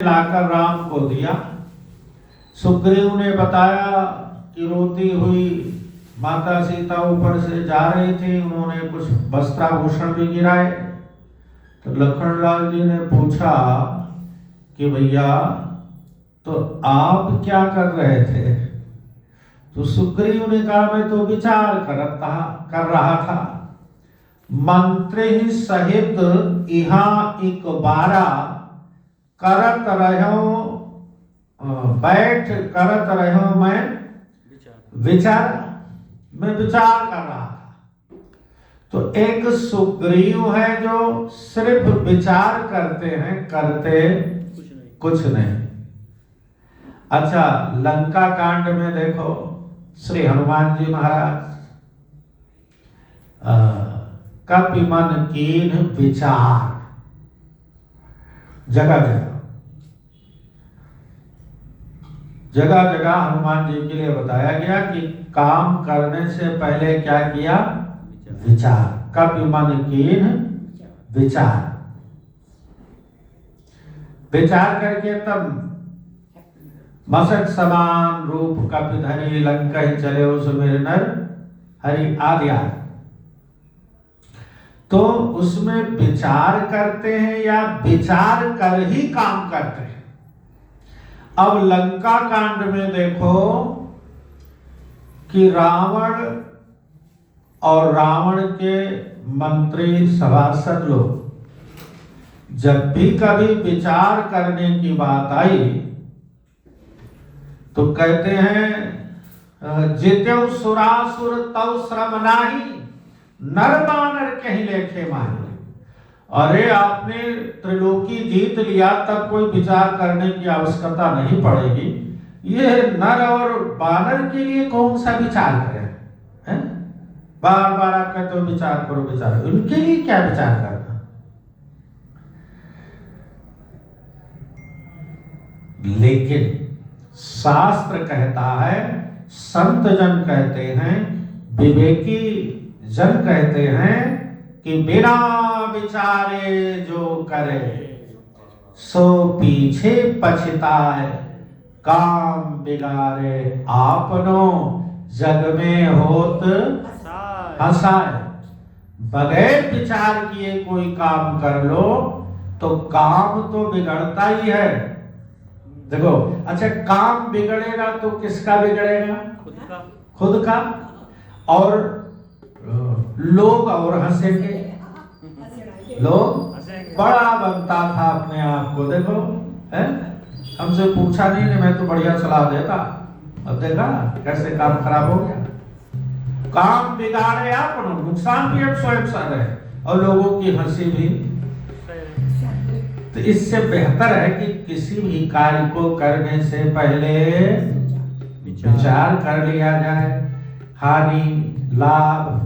लाकर राम को दिया। सुग्रीव ने बताया कि रोती हुई माता सीता ऊपर से जा रही थी, उन्होंने कुछ वस्त्राभूषण भी गिराए। तो लखनलाल जी ने पूछा कि भैया तो आप क्या कर रहे थे? तो सुग्रीव ने कहा मैं तो विचार कर रहा था, मंत्री सहित यहाँ एक बारा करत रहो, बैठ करत रहो, मैं विचार कर रहा था। तो एक सुग्रीव है जो सिर्फ विचार करते हैं, करते कुछ नहीं। अच्छा, लंका कांड में देखो श्री हनुमान जी महाराज कपि मन कीन विचार, जगह जगह हनुमान जी के लिए बताया गया कि काम करने से पहले क्या किया? विचार। कपि मन कीन विचार, विचार करके तब मसक समान रूप कपि धरि लंका ही चले सुमिर नर हरि आदि आदि। तो उसमें विचार करते हैं या विचार कर ही काम करते हैं? अब लंका कांड में देखो कि रावण और रावण के मंत्री सभासद लोग जब भी कभी विचार करने की बात आई तो कहते हैं जित्यौ सुरासुर तव श्रम नाही, नर बानर कहीं लेखे माही। अरे आपने त्रिलोकी जीत लिया, तब कोई विचार करने की आवश्यकता नहीं पड़ेगी। ये नर और बानर के लिए कौन सा विचार करें? हैं? बार बार आप कहते हो विचार करो विचार करो, उनके लिए क्या विचार करना? लेकिन शास्त्र कहता है, संत जन कहते हैं, विवेकी जन कहते हैं कि बिना विचारे जो करे सो पीछे पछताए, काम बिगाड़े आपनो जग में होत हंसाए। बगैर विचार किए कोई काम कर लो तो काम तो बिगड़ता ही है। देखो, अच्छा काम बिगड़ेगा तो किसका बिगड़ेगा? खुद का। और लोग और हंसेंगे, लोग बड़ा बनता था अपने आप को। देखो है, हमसे पूछा नहीं, मैं तो बढ़िया सलाह देता, अब देखा कैसे काम खराब हो गया। काम बिगाड़े आप, नुकसान भी अब स्वयं सा रहे और लोगों की हंसी भी। तो इससे बेहतर है कि किसी भी कार्य को करने से पहले विचार कर लिया जाए, हानि लाभ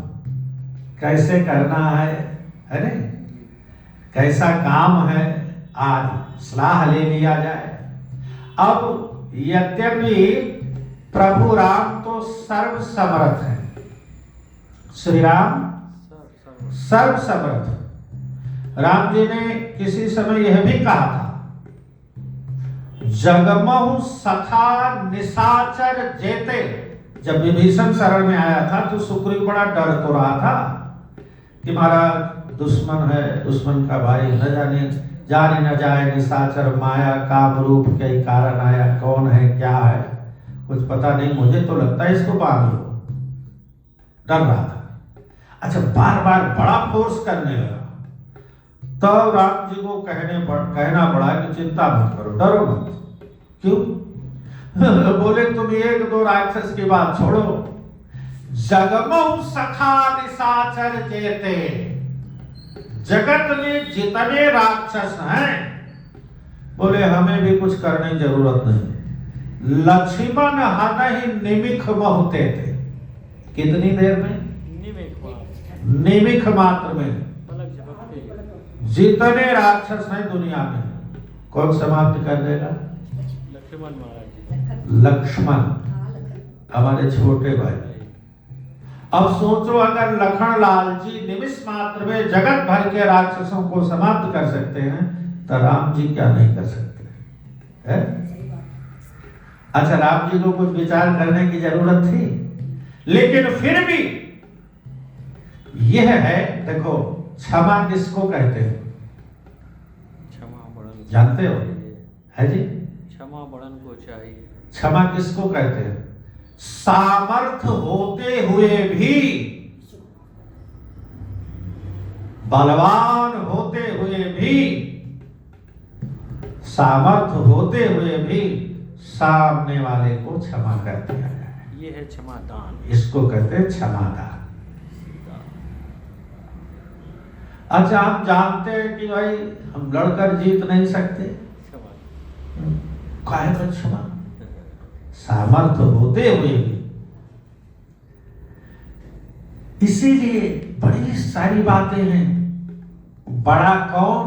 कैसे करना है नहीं, कैसा काम है, आदि सलाह ले लिया जाए। अब यद्यपि प्रभु राम तो सर्व समर्थ है, श्री राम सर्व समर्थ। राम जी ने किसी समय यह भी कहा था, जगमहु सखा निशाचर जेते। जब विभीषण शरण में आया था तो सुग्रीव बड़ा डर तो रहा था कि महाराज दुश्मन है, दुश्मन का भाई, न जाए निशाचर माया काम रूप के कारण आया, कौन है क्या है कुछ पता नहीं, मुझे तो लगता है इसको बांध लो, डर रहा था। अच्छा, बार बार बड़ा फोर्स करने लगा, तो राम जी को कहना पड़ा कि चिंता मत करो, डरो मत। क्यों? बोले तुम एक दो राक्षस की बात छोड़ो, जगमहु सखा निशाचर जेते, जगत में जितने राक्षस हैं, बोले हमें भी कुछ करने की जरूरत नहीं। लक्ष्मण हनहि निमिख बहुते थे। कितनी देर में? निमिख मात्र में जितने राक्षस हैं दुनिया में कौन समाप्त कर देगा? लक्ष्मण हमारे छोटे भाई। अब सोचो, अगर लखनलाल जी निमिष मात्र में जगत भर के राक्षसों को समाप्त कर सकते हैं तो राम जी क्या नहीं कर सकते? है? अच्छा, राम जी को कुछ विचार करने की जरूरत थी, लेकिन फिर भी यह है, देखो क्षमा किसको कहते हैं? क्षमा बड़न जानते हो? है जी? क्षमा बड़न को चाहिए। क्षमा किसको कहते हैं? सामर्थ्य होते हुए भी, बलवान होते हुए भी, सामर्थ्य होते हुए भी सामने वाले को क्षमा कर दिया जाए। ये है क्षमा दान। इसको कहते हैं क्षमादान। अच्छा, हम जानते हैं कि भाई हम लड़कर जीत नहीं सकते, काहे का क्षमा? सामर्थ्य होते हुए भी। इसीलिए बड़ी सारी बातें हैं। बड़ा कौन?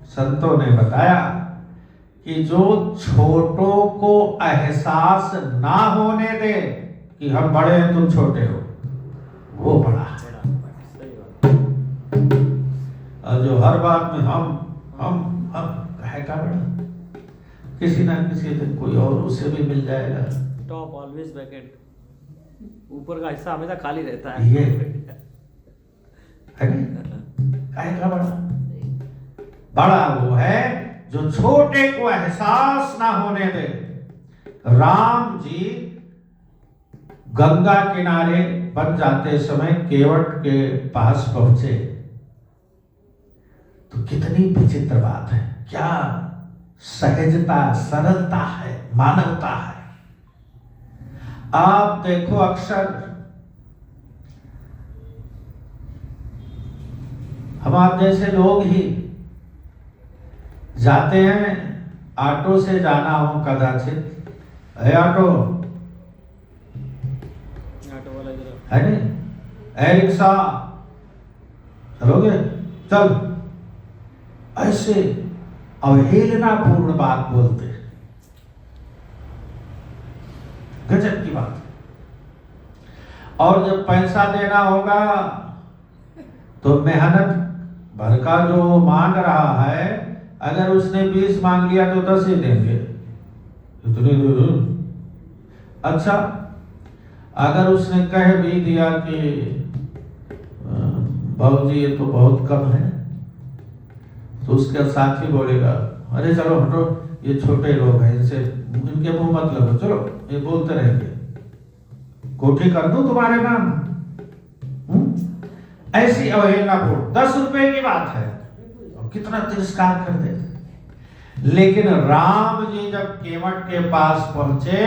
संतों ने बताया कि जो छोटों को एहसास ना होने दे कि हम बड़े हैं तुम छोटे हो, वो बड़ा है। और जो हर बात में हम है का बड़ा, किसी ना किसी दिन कोई और उसे भी मिल जाएगा। टॉप ऑलवेज वैकेंट, ऊपर का हिस्सा हमेशा खाली रहता है। ये है काहे का बड़ा? बड़ा वो है जो छोटे को एहसास ना होने दे। राम जी गंगा किनारे बन जाते समय केवट के पास पहुंचे तो कितनी विचित्र बात है, क्या सहजता, सरलता है, मानवता है। आप देखो, अक्सर हम आप जैसे लोग ही जाते हैं, ऑटो से जाना हो कदाचित, है ऑटो वाला इधर है नहीं, है रिक्शा, चलोगे चल, ऐसे अवहेलनापूर्ण बात बोलते, गजब की बात। और जब पैसा देना होगा तो मेहनत भर का जो मांग रहा है, अगर उसने 20 मांग लिया तो 10 ही देंगे, इतनी दूर। अच्छा, अगर उसने कह भी दिया कि बाबूजी ये तो बहुत कम है, तो उसका साथी बोलेगा अरे चलो हटो, ये छोटे लोग हैं, इनसे इनके मुंह मत लगो, चलो ये बोलते रहेंगे, कोठी कर दूं तुम्हारे नाम। ऐसी अवहेलनापूर्ण 10 रुपए की बात है, कितना तिरस्कार कर देते। लेकिन राम जी जब केवट के पास पहुंचे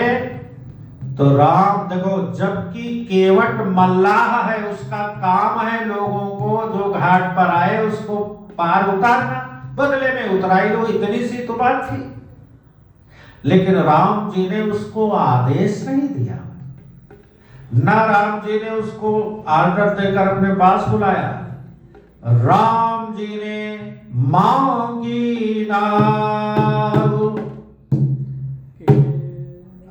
तो राम देखो, जबकि केवट मल्लाह है, उसका काम है लोगों को जो घाट पर आए उसको पार उतारना, बदले में उतराई लो, इतनी सी तो बात थी। लेकिन राम जी ने उसको आदेश नहीं दिया, ना राम जी ने उसको आर्डर देकर अपने पास बुलाया। राम जी ने मांगी नाव,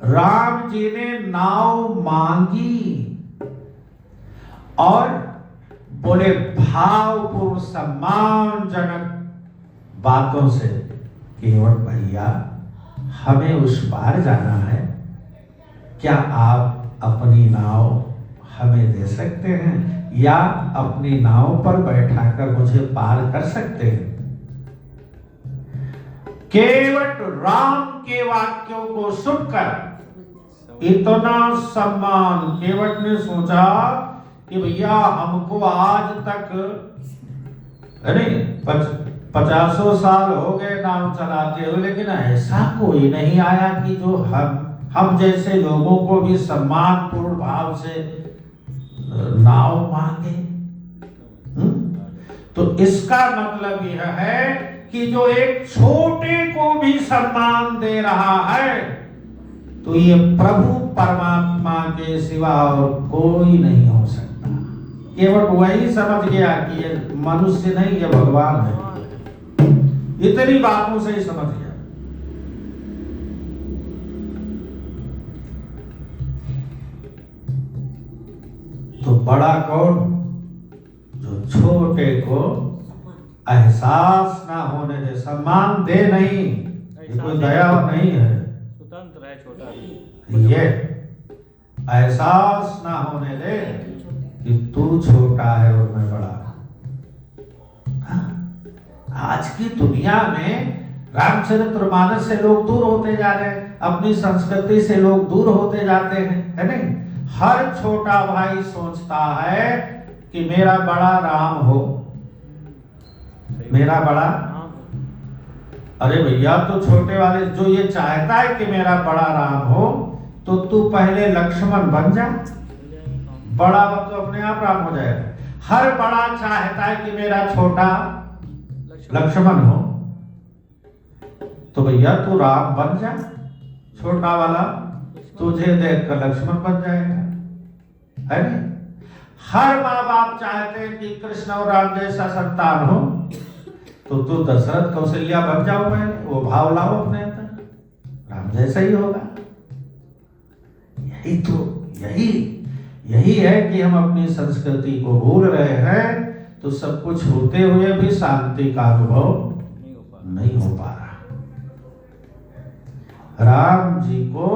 राम जी ने नाव मांगी और बोले भावपूर्ण सम्मानजनक बातों से, केवट भैया हमें उस पार जाना है, क्या आप अपनी नाव हमें दे सकते हैं या अपनी नाव पर बैठाकर मुझे पार कर सकते हैं? केवट राम के वाक्यों को सुनकर इतना सम्मान, केवट ने सोचा कि भैया हमको आज तक अरे 50 साल हो गए नाव चलाते हुए, लेकिन ऐसा कोई नहीं आया कि जो हम जैसे लोगों को भी सम्मान पूर्ण भाव से नाव मांगे। तो इसका मतलब यह है कि जो एक छोटे को भी सम्मान दे रहा है, तो ये प्रभु परमात्मा के सिवा और कोई नहीं हो सकता। केवल वही समझ गया कि ये मनुष्य नहीं, ये भगवान है, इतनी बातों से ही समझ गया। तो बड़ा कौन? जो छोटे को एहसास ना होने दे, सम्मान दे नहीं। एक ये कोई साथ दया नहीं है। स्वतंत्र है छोटा भी। ये एहसास ना होने दे कि तू छोटा है और मैं बड़ा। आज की दुनिया में रामचरितमानस से लोग दूर होते जा रहे हैं, अपनी संस्कृति से लोग दूर होते जाते हैं, है नहीं? हर छोटा भाई सोचता है कि मेरा बड़ा राम हो, मेरा बड़ा। अरे भैया, तो छोटे वाले जो ये चाहता है कि मेरा बड़ा राम हो, तो तू पहले लक्ष्मण बन जा, बड़ा तो अपने आप राम हो जाएगा। हर बड़ा चाहता है कि मेरा छोटा लक्ष्मण हो, तो भैया तू राम बन जा, छोटा वाला तुझे देखकर लक्ष्मण बन जाएगा, है नहीं? हर माँ बाप चाहते हैं कि कृष्ण और राम जैसा संतान हो, तो तू दशरथ कौशल्या बन जाओ, पहले वो भाव लाओ अपने अंदर, राम जैसा ही होगा। यही है कि हम अपनी संस्कृति को भूल रहे हैं, तो सब कुछ होते हुए भी शांति का अनुभव नहीं हो पा रहा। राम जी को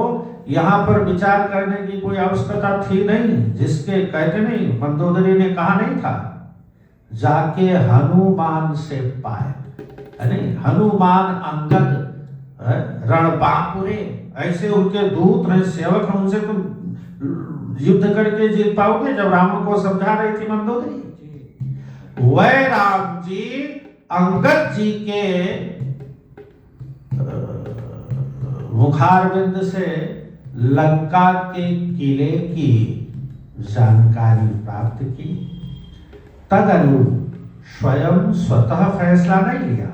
यहाँ पर विचार करने की कोई आवश्यकता थी नहीं, जिसके कहते नहीं, मंदोदरी ने कहा नहीं था जाके हनुमान से पाए, है नहीं? हनुमान अंगद रणबांकुरे, ऐसे उनके दूत हैं, सेवक हैं, उनसे तुम युद्ध करके जीत पाओगे? जब राम को समझा रही थी मंदोदरी, वह राम जी अंगद जी के मुखारविंद से लंका के किले की जानकारी प्राप्त की, तदनुरूप स्वयं स्वतः फैसला नहीं लिया।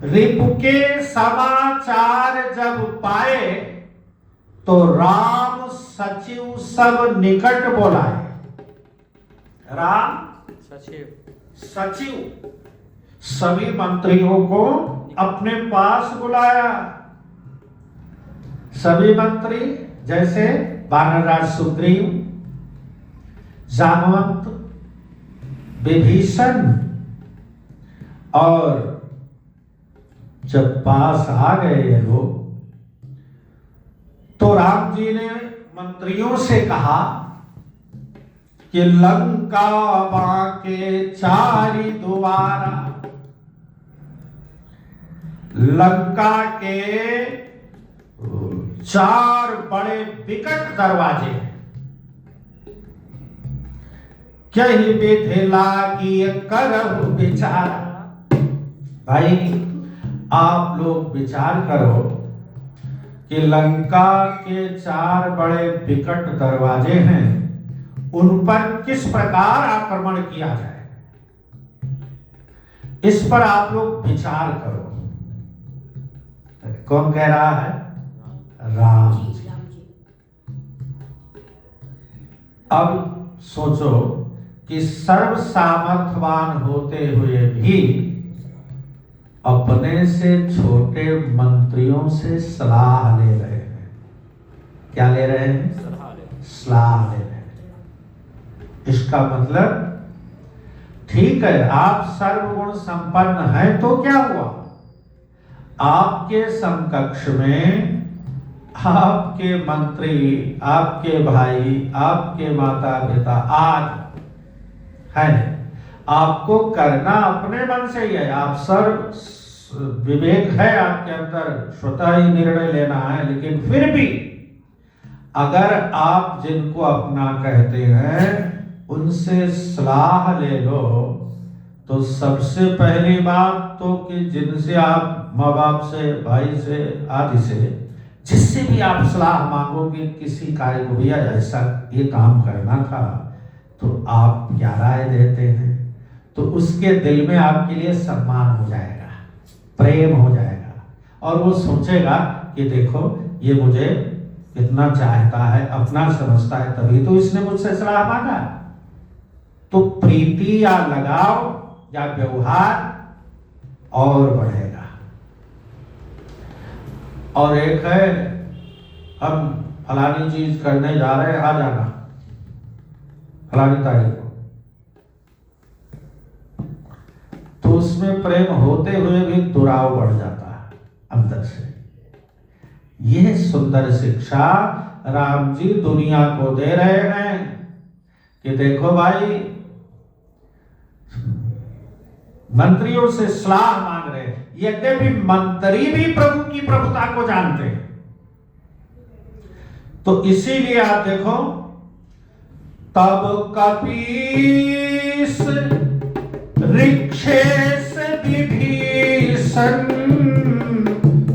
रिपु के समाचार जब पाए, तो राम सचिव सब निकट बोलाए। राम सचिव सभी मंत्रियों को अपने पास बुलाया। सभी मंत्री जैसे वानरराज सुग्रीव, जामवंत, विभीषण, और जब पास आ गए ये लोग, तो राम जी ने मंत्रियों से कहा कि लंका बाके चारि द्वारा, लंका के 4 बड़े विकट दरवाजे हैं, कहीं विधि लागी करहु विचार। भाई आप लोग विचार करो कि लंका के 4 बड़े विकट दरवाजे हैं, उन पर किस प्रकार आक्रमण किया जाए, इस पर आप लोग विचार करो। कौन कह रहा है? राम जी। अब सोचो कि सर्व सामर्थ्यवान होते हुए भी अपने से छोटे मंत्रियों से सलाह ले रहे हैं। क्या ले रहे हैं? सलाह ले रहे हैं। इसका मतलब ठीक है, आप सर्वगुण संपन्न हैं, तो क्या हुआ? आपके समकक्ष में आपके मंत्री, आपके भाई, आपके माता पिता आज है, आपको करना अपने मन से ही है। आप सर्व विवेक है आपके अंदर, स्वतः ही निर्णय लेना है, लेकिन फिर भी अगर आप जिनको अपना कहते हैं उनसे सलाह ले लो, तो सबसे पहली बात तो कि जिनसे आप माँ बाप से, भाई से, आदि से, जिससे भी आप सलाह मांगोगे किसी कार्य को, भैया ऐसा ये काम करना था, तो आप क्या राय देते हैं, तो उसके दिल में आपके लिए सम्मान हो जाएगा, प्रेम हो जाएगा, और वो सोचेगा कि देखो ये मुझे कितना चाहता है, अपना समझता है, तभी तो इसने मुझसे सलाह मांगा। तो प्रीति या लगाव या व्यवहार और बढ़ेगा। और एक है, हम फलानी चीज करने जा रहे हैं, आ जाना फलानी तारीख को, तो उसमें प्रेम होते हुए भी दुराव बढ़ जाता है। अंदर से। यह सुंदर शिक्षा राम जी दुनिया को दे रहे हैं कि देखो भाई, मंत्रियों से सलाह मांग रहे हैं, यद्यपि मंत्री भी प्रभु की प्रभुता को जानते हैं। तो इसीलिए आप देखो, तब कपीस ऋक्षेश विभीषण,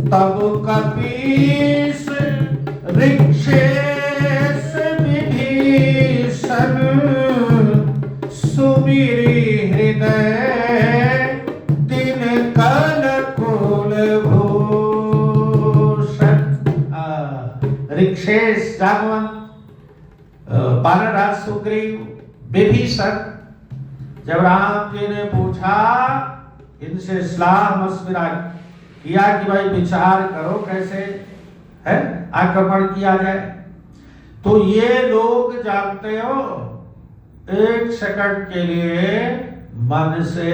तब कपीस ऋक्षेश विभीषण, सुमिरी हृदय दिनकल कुलभूषण। ऋक्षेश जागवंत, बानरराज सुग्रीव, विभीषण, जब राम जी ने पूछा, इनसे सलाह मशविरा किया कि भाई विचार करो कैसे है आक्रमण किया जाए, तो ये लोग जानते हो, एक सेकंड के लिए मन से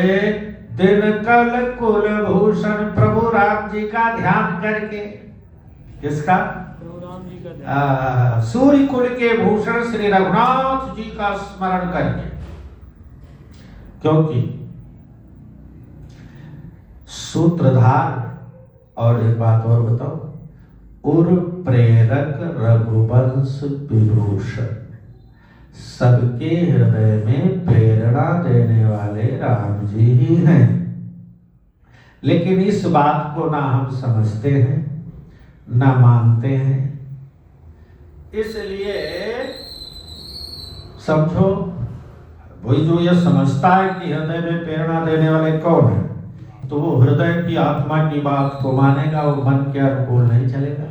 दिनकल कुलभूषण प्रभु राम जी का ध्यान करके, किसका? सूर्य कुल के भूषण श्री रघुनाथ जी का स्मरण करके। क्योंकि सूत्रधार, और एक बात और बताओ, उर प्रेरक रघुवंश विभूषण, सबके हृदय में प्रेरणा देने वाले राम जी ही हैं। लेकिन इस बात को ना हम समझते हैं, ना मानते हैं। इसलिए समझो, वही जो ये समझता है कि हृदय में प्रेरणा देने वाले कौन है, तो वो हृदय की आत्मा की बात को मानेगा, वो मन के अनुकूल नहीं चलेगा।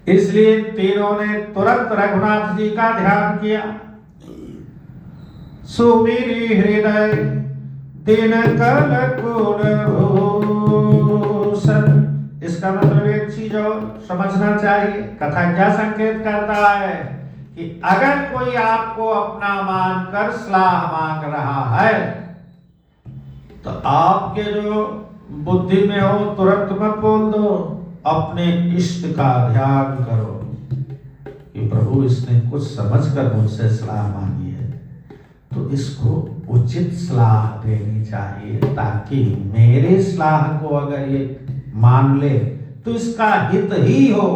इसलिए तीनों ने तुरंत रघुनाथ जी का ध्यान किया। सुमिरी हृदय दिनकल कुलभूषण। इसका मतलब एक चीज और समझना चाहिए, कथा क्या संकेत करता है कि अगर कोई आपको अपना मानकर सलाह मांग रहा है, तो आपके जो बुद्धि में हो तुरंत मत बोल दो, अपने इष्ट का ध्यान करो कि प्रभु इसने कुछ समझकर मुझसे सलाह मांगी है, तो इसको उचित सलाह देनी चाहिए, ताकि मेरे सलाह को अगर ये मान ले तो इसका हित ही हो।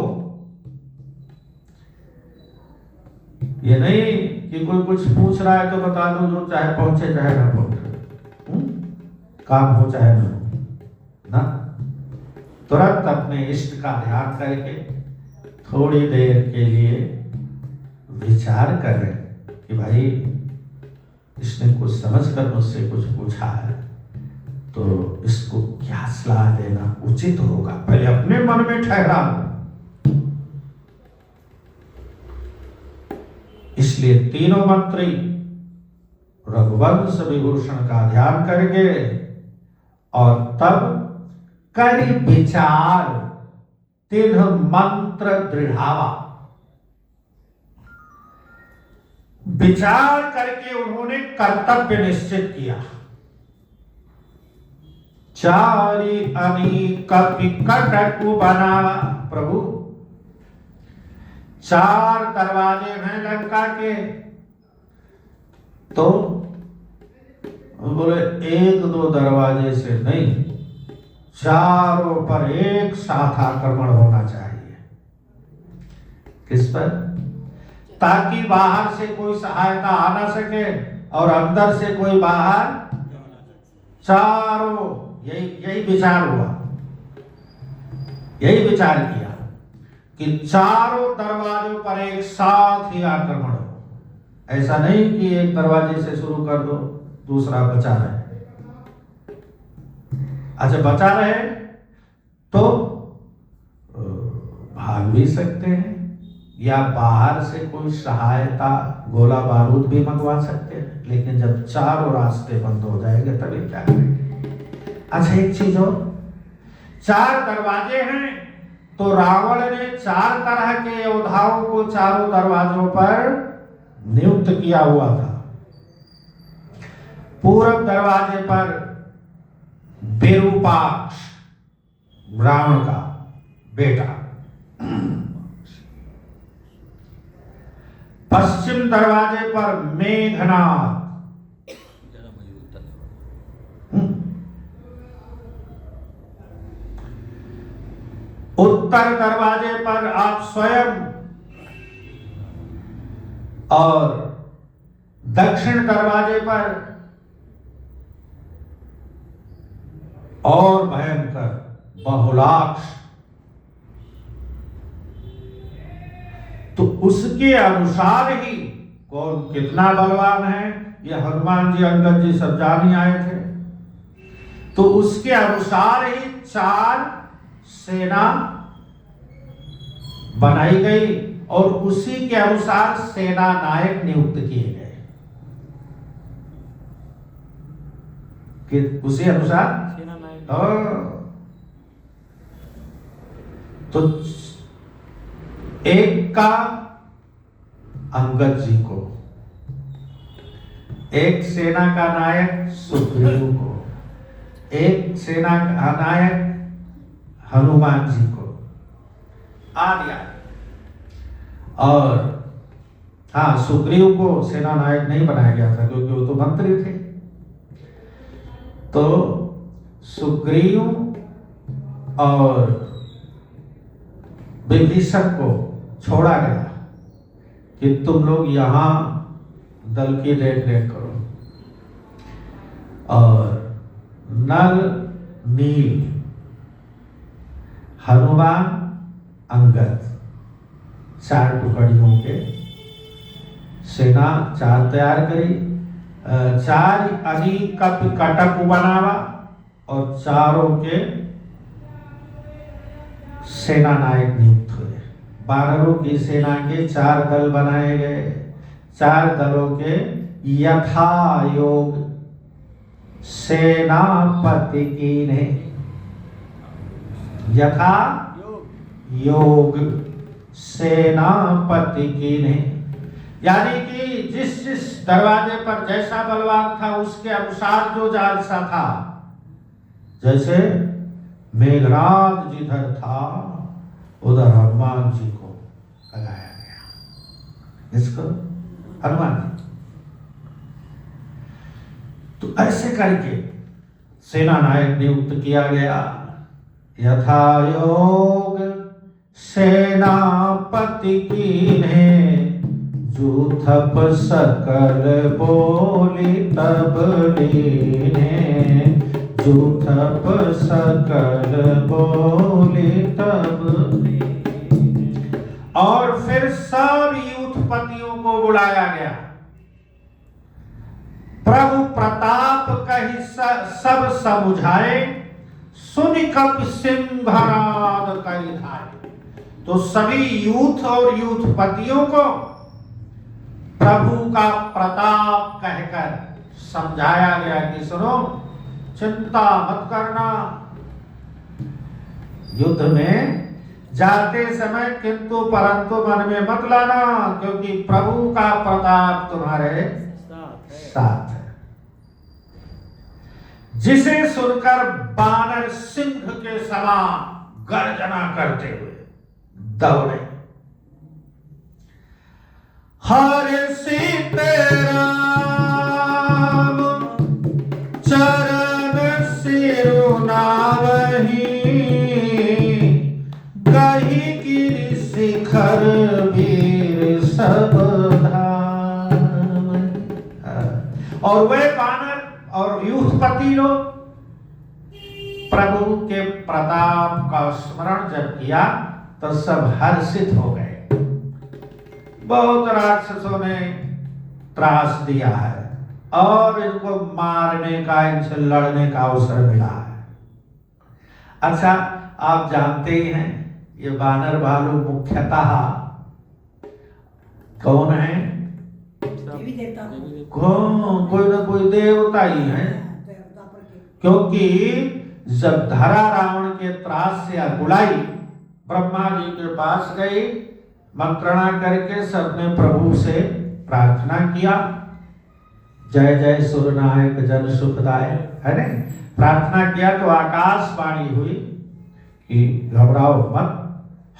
ये नहीं कि कोई कुछ पूछ रहा है तो बता दो, जो चाहे पहुंचे चाहे ना पहुंचे, काम हो चाहे ना हो ना। तुरंत अपने इष्ट का ध्यान करके थोड़ी देर के लिए विचार करें कि भाई इसने कुछ समझकर मुझसे कुछ पूछा है, तो इसको क्या सलाह देना उचित होगा, पहले अपने मन में ठहरा लो। इसलिए तीनों मंत्री रघुवंश विभूषण का ध्यान करके और तब करी विचार तिन्ह मंत्र दृढ़ावा। विचार करके उन्होंने कर्तव्य निश्चित किया। चारि अनेक विकट बनावा। प्रभु, 4 दरवाजे हैं लंका के, तो बोले 1-2 दरवाजे से नहीं, चारों पर एक साथ आक्रमण होना चाहिए। किस पर? ताकि बाहर से कोई सहायता आ ना सके और अंदर से कोई बाहर, चारों, यही विचार हुआ, यही विचार किया कि चारों दरवाजों पर एक साथ ही आक्रमण हो। ऐसा नहीं कि एक दरवाजे से शुरू कर दो, दूसरा बचा रहे। अच्छा, बचा रहे तो भाग भी सकते हैं, या बाहर से कोई सहायता, गोला बारूद भी मंगवा सकते हैं। लेकिन जब चारों रास्ते बंद हो जाएंगे तभी क्या करेंगे? अच्छा, एक चीज और, 4 दरवाजे हैं, तो रावण ने 4 तरह के योद्धाओं को चारों दरवाजों पर नियुक्त किया हुआ था। पूर्व दरवाजे पर विरूपाक्ष रावण का बेटा। पश्चिम दरवाजे पर मेघनाथ, उत्तर दरवाजे पर आप स्वयं और दक्षिण दरवाजे पर और भयंकर बहुलाक्ष। तो उसके अनुसार ही कौन कितना बलवान है ये हनुमान जी अंगद जी सब जान ही आए थे। तो उसके अनुसार ही 4 सेना बनाई गई और उसी के अनुसार सेना नायक नियुक्त किए गए कि उसी अनुसार सेना नायक। तो एक का अंगद जी को, एक सेना का नायक सुग्रीव को, एक सेना का नायक हनुमान जी को आदि। और हाँ, सुग्रीव को सेना नायक नहीं बनाया गया था क्योंकि वो तो मंत्री थे। तो सुग्रीव और विभीषण को छोड़ा गया कि तुम लोग यहां दल की देख रेख करो, और नल नील हनुमान अंगद 4 टुकड़ियों के सेना 4 तैयार करी। 4 अनेक कटक बनावा और चारों के सेना नायक नियुक्त हुए। वानरों की सेना के 4 दल बनाए गए। 4 दलों के यथा योग सेनापति की ने यथा योग सेनापति की ने, यानी कि जिस जिस दरवाजे पर जैसा बलवान था उसके अनुसार जो जैसा था। जैसे मेघनाथ जिधर था उधर हनुमान जी को लगाया गया। इसको हनुमान जी। तो ऐसे करके सेना नायक नियुक्त किया गया। यथा योग सेनापति कीन्हे, जूथप सकल बोली तब लीन्हे, जूथप सकल बोली तब लीन्हे। और फिर सब यूथपतियों को बुलाया गया। प्रभु प्रताप कहि सब समुझाए, सुनि कपि सिंहनाद करि धाये। तो सभी यूथ और यूथपतियों को प्रभु का प्रताप कहकर समझाया गया कि सुनो, चिंता मत करना, युद्ध में जाते समय किंतु परंतु मन में मत लाना, क्योंकि प्रभु का प्रताप तुम्हारे साथ है। जिसे सुनकर बानर सिंह के समान गर्जना करते हुए दौड़े। हरे सीताराम चरण सिरु नावहि, कहि गिरि शिखर वीर सब धाम। और वे बानर और यूथपति लोग प्रभु के प्रताप का स्मरण जब किया तो सब हर्षित हो गए। बहुत राक्षसों ने त्रास दिया है और इनको मारने का, इनसे लड़ने का अवसर मिला है। अच्छा, आप जानते ही हैं ये बानर भालू मुख्यतः कौन है? कोई ना कोई देवता ही है। क्योंकि जब धरा रावण के त्रास से अकुलाई, ब्रह्मा जी के पास गई, मंत्रणा करके सबने प्रभु से प्रार्थना किया, जय जय सुरनायक जन सुखदाय, है ना? प्रार्थना किया तो आकाशवाणी हुई कि घबराओ मत,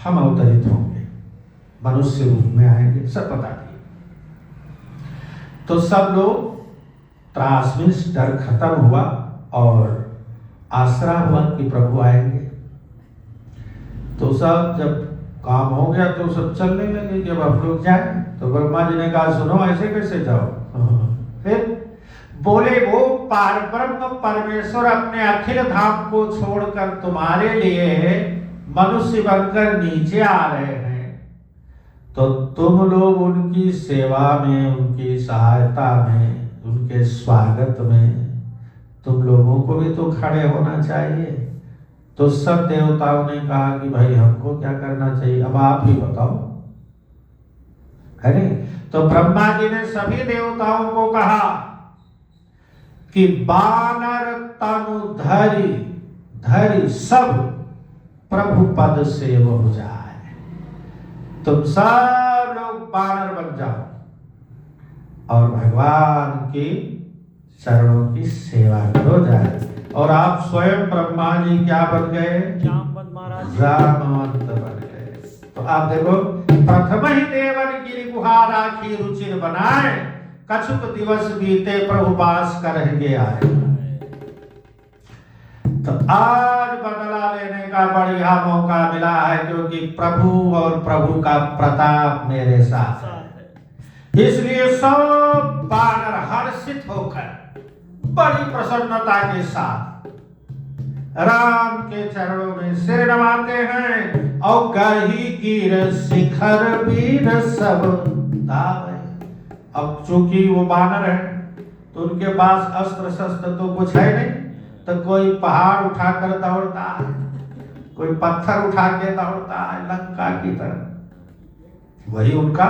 हम अवतरित होंगे, मनुष्य रूप में आएंगे, सब बता दिए। तो सब लोग त्रास में डर खत्म हुआ और आसरा हुआ कि प्रभु आएंगे। तो सब जब काम हो गया तो सब चलने लगे कि अब हम लोग जाए। तो ब्रह्मा जी ने कहा सुनो ऐसे कैसे जाओ। फिर बोले वो पारब्रह्म परमेश्वर अपने अखिल धाम को छोड़कर तुम्हारे लिए मनुष्य बनकर नीचे आ रहे हैं, तो तुम लोग उनकी सेवा में, उनकी सहायता में, उनके स्वागत में तुम लोगों को भी तो खड़े होना चाहिए। तो सब देवताओं ने कहा कि भाई हमको क्या करना चाहिए, अब आप ही बताओ, है नहीं। तो ब्रह्मा जी ने सभी देवताओं को कहा कि बानर तनु धरि धरि सब प्रभु पद से वो हो जाए, तुम सब लोग बानर बन जाओ और भगवान की चरणों की सेवा करो जाए। और आप स्वयं ब्रह्मा जी क्या बन गए, जामवंत महाराज, जामवंत बन गए। तो आप देखो, प्रथम ही देवन गिरि गुहा राखी रुचिर बनाए, कछुक दिवस बीते प्रभु बास करेंगे आए। तो आज बदला लेने का बढ़िया मौका मिला है, क्योंकि प्रभु और प्रभु का प्रताप मेरे साथ है। इसलिए सब बानर हर्षित होकर बड़ी प्रसन्नता के साथ राम के चरणों में सिर नवाते हैं और गही गिर शिखर वीर सब दावे। अब चूंकि वो बानर है तो उनके पास अस्त्र शस्त्र तो कुछ है नहीं, तो कोई पहाड़ उठाकर दौड़ता है, कोई पत्थर उठा के दौड़ता है लंका की तरफ, वही उनका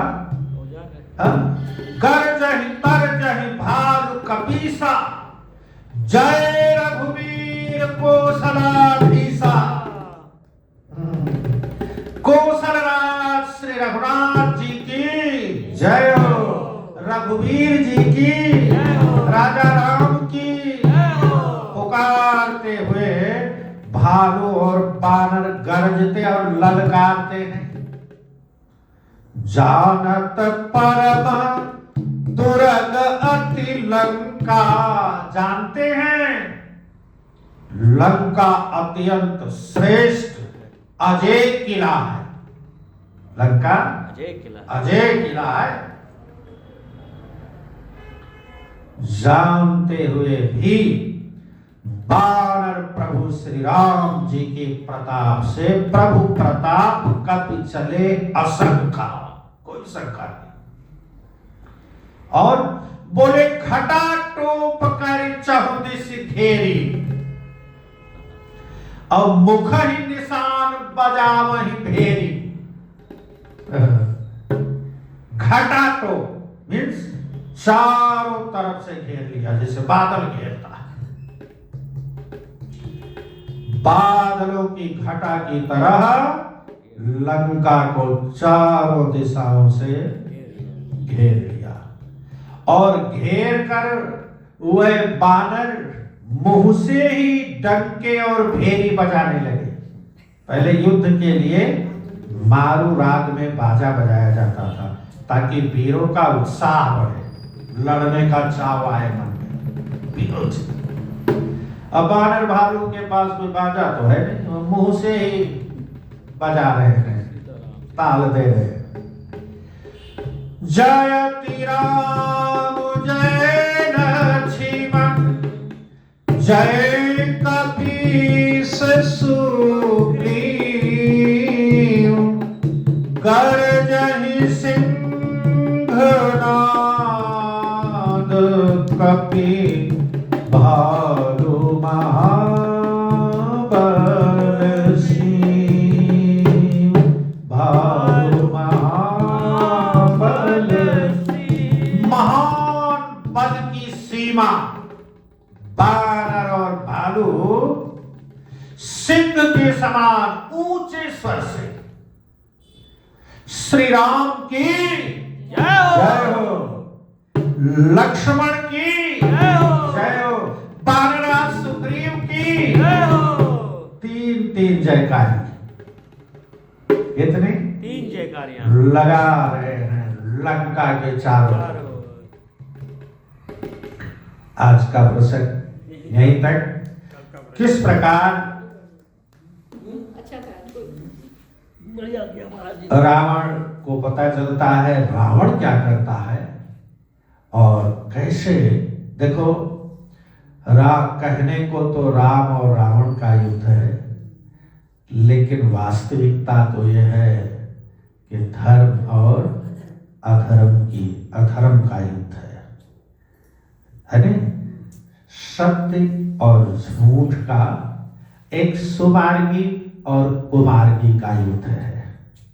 गर्जहि तरजहि भालु कपीसा, जय रघुवीर कौशलाधीशा। कौशल राज श्री रघुनाथ जी की जय हो, रघुवीर जी की, राजा राम की। पुकारते हुए भालू और बानर गरजते और ललकारते हैं। जानत परम दुर्ग अति लंका, जानते हैं लंका अत्यंत श्रेष्ठ अजय किला है। लंका अजय किला है। जानते हुए भी बानर प्रभु श्री राम जी के प्रताप से, प्रभु प्रताप कपि चले असंख्य, कोई शंका नहीं। और बोले घटा टोप कर चहुदिश घेरी, और मुख ही निशान बजावहि भेरी। घटा टोप मीन्स चारों तरफ से घेर लिया, जैसे बादल घेरता है, बादलों की घटा की तरह लंका को चारों दिशाओं से घेर लिया। और घेर कर वह बानर मुंह से ही डंके और भेरी बजाने लगे। पहले युद्ध के लिए मारू राग में बाजा बजाया जाता था ताकि वीरों का उत्साह बढ़े, लड़ने का चाव आए मन में वीरों से। अब बानर भालू के पास कोई बाजा तो है नहीं, मुंह से ही बजा रहे हैं, ताल दे रहे हैं। जयति राम जय लक्ष्मण जय कपीस सुग्रीव, गर्जहि सिंह नाद कपि भालु महाबल सिंह, भालु महाबल। महान बल की सीमा बानर और भालू सिंह के समान ऊंचे स्वर से श्री राम की जय हो, लक्ष्मण की जय हो, बानराज सुग्रीव तीन जयकारी, कितने 3 जयकारियां लगा रहे हैं लंका के चारों तरफ। चारों। आज का प्रसंग यहीं तक। किस प्रकार अच्छा था। बढ़िया किया महाराज जी। रावण को पता चलता है रावण क्या करता है और कैसे। देखो कहने को तो राम और रावण का युद्ध है, लेकिन वास्तविकता तो यह है कि धर्म और अधर्म का युद्ध है ना। सत्य और झूठ का, एक सुमार्गी और कुमार्गी का युद्ध है।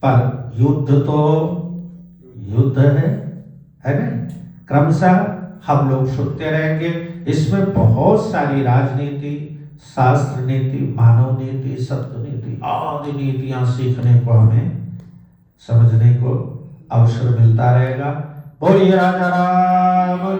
पर युद्ध तो युद्ध है ना। क्रमशः हम लोग सुनते रहेंगे। इसमें बहुत सारी राजनीति, शास्त्र नीति, मानव नीति, सत्य नीति आदि नीतियां सीखने को, हमें समझने को अवसर मिलता रहेगा। बोलिए राजा राम